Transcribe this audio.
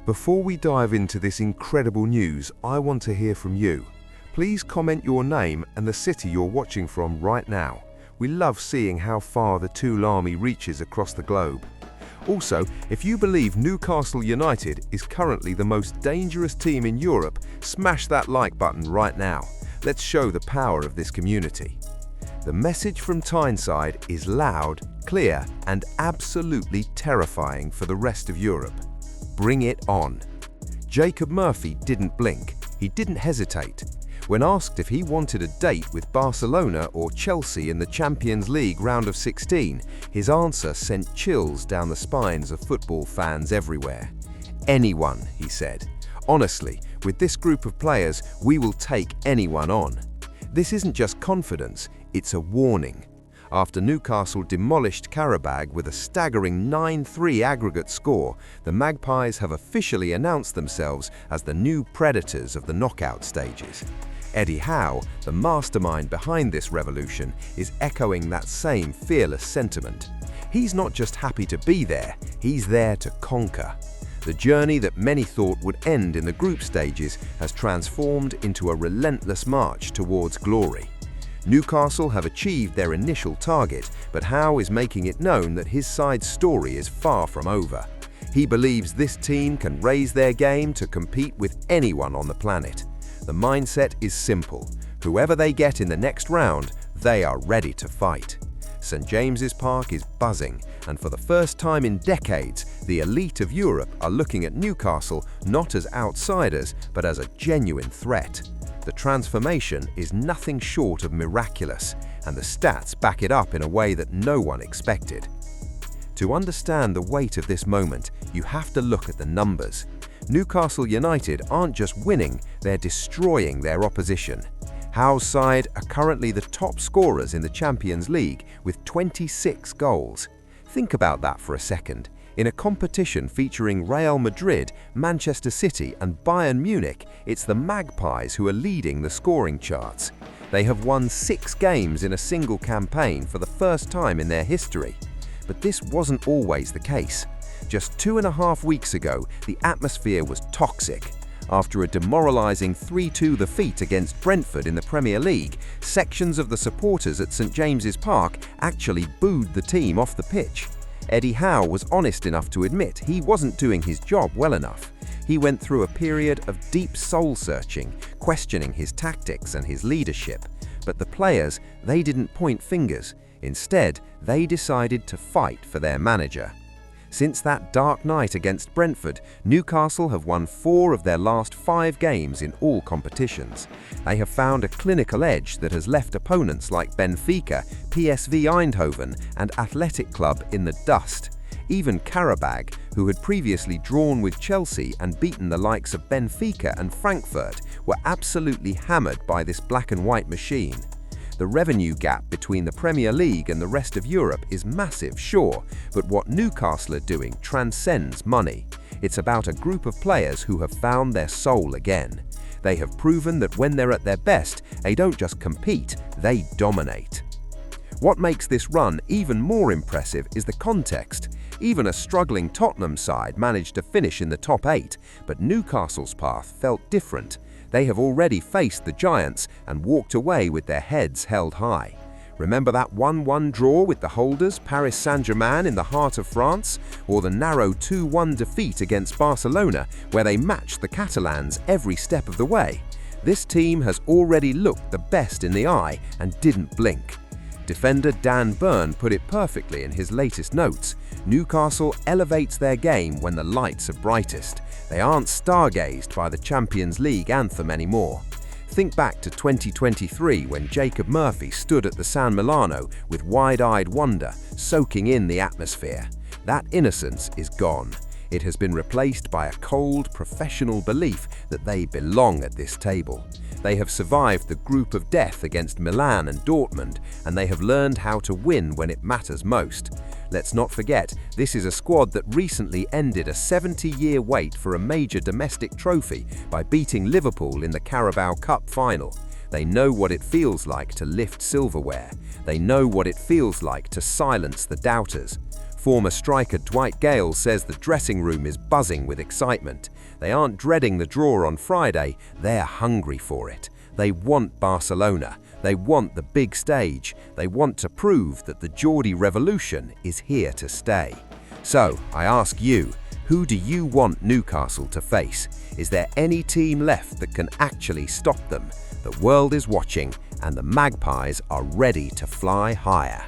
Before we dive into this incredible news, I want to hear from you. Please comment your name and the city you're watching from right now. We love seeing how far the Tulami reaches across the globe. Also, if you believe Newcastle United is currently the most dangerous team in Europe, smash that like button right now. Let's show the power of this community. The message from Tyneside is loud, clear, and absolutely terrifying for the rest of Europe. Bring it on. Jacob Murphy didn't blink. He didn't hesitate. When asked if he wanted a date with Barcelona or Chelsea in the Champions League round of 16, his answer sent chills down the spines of football fans everywhere. Anyone, he said. Honestly, with this group of players, we will take anyone on. This isn't just confidence, it's a warning. After Newcastle demolished Qarabag with a staggering 9-3 aggregate score, the Magpies have officially announced themselves as the new predators of the knockout stages. Eddie Howe, the mastermind behind this revolution, is echoing that same fearless sentiment. He's not just happy to be there, he's there to conquer. The journey that many thought would end in the group stages has transformed into a relentless march towards glory. Newcastle have achieved their initial target, but Howe is making it known that his side's story is far from over. He believes this team can raise their game to compete with anyone on the planet. The mindset is simple. Whoever they get in the next round, they are ready to fight. St James's Park is buzzing, and for the first time in decades, the elite of Europe are looking at Newcastle not as outsiders, but as a genuine threat. The transformation is nothing short of miraculous, and the stats back it up in a way that no one expected. To understand the weight of this moment, you have to look at the numbers. Newcastle United aren't just winning, they're destroying their opposition. Howe's side are currently the top scorers in the Champions League with 26 goals. Think about that for a second. In a competition featuring Real Madrid, Manchester City and Bayern Munich, it's the Magpies who are leading the scoring charts. They have won 6 games in a single campaign for the first time in their history. But this wasn't always the case. Just 2.5 weeks ago, the atmosphere was toxic. After a demoralising 3-2 defeat against Brentford in the Premier League, sections of the supporters at St James's Park actually booed the team off the pitch. Eddie Howe was honest enough to admit he wasn't doing his job well enough. He went through a period of deep soul-searching, questioning his tactics and his leadership. But the players, they didn't point fingers. Instead, they decided to fight for their manager. Since that dark night against Brentford, Newcastle have won 4 of their last 5 games in all competitions. They have found a clinical edge that has left opponents like Benfica, PSV Eindhoven and Athletic Club in the dust. Even Qarabag, who had previously drawn with Chelsea and beaten the likes of Benfica and Frankfurt, were absolutely hammered by this black and white machine. The revenue gap between the Premier League and the rest of Europe is massive, sure, but what Newcastle are doing transcends money. It's about a group of players who have found their soul again. They have proven that when they're at their best, they don't just compete, they dominate. What makes this run even more impressive is the context. Even a struggling Tottenham side managed to finish in the top 8, but Newcastle's path felt different. They have already faced the giants and walked away with their heads held high. Remember that 1-1 draw with the holders, Paris Saint-Germain, in the heart of France? Or the narrow 2-1 defeat against Barcelona, where they matched the Catalans every step of the way? This team has already looked the best in the eye and didn't blink. Defender Dan Burn put it perfectly in his latest notes. Newcastle elevates their game when the lights are brightest. They aren't stargazed by the Champions League anthem anymore. Think back to 2023 when Jacob Murphy stood at the San Milano with wide-eyed wonder, soaking in the atmosphere. That innocence is gone. It has been replaced by a cold, professional belief that they belong at this table. They have survived the group of death against Milan and Dortmund, and they have learned how to win when it matters most. Let's not forget, this is a squad that recently ended a 70-year wait for a major domestic trophy by beating Liverpool in the Carabao Cup final. They know what it feels like to lift silverware. They know what it feels like to silence the doubters. Former striker Dwight Gale says the dressing room is buzzing with excitement. They aren't dreading the draw on Friday, they're hungry for it. They want Barcelona, they want the big stage, they want to prove that the Geordie revolution is here to stay. So, I ask you, who do you want Newcastle to face? Is there any team left that can actually stop them? The world is watching, and the Magpies are ready to fly higher.